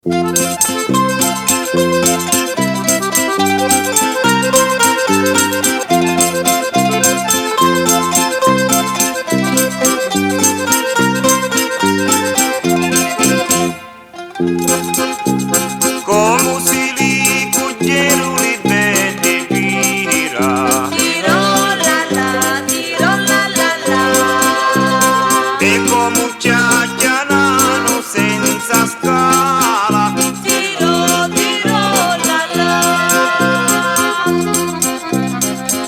Como si li cugliero li vede pira Tiro la la, e come ciaccianano senza scala tiro la,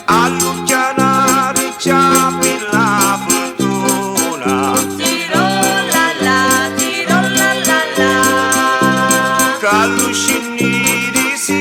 a luccianare ciapi la fortuna tiro la la, che all'uscinire si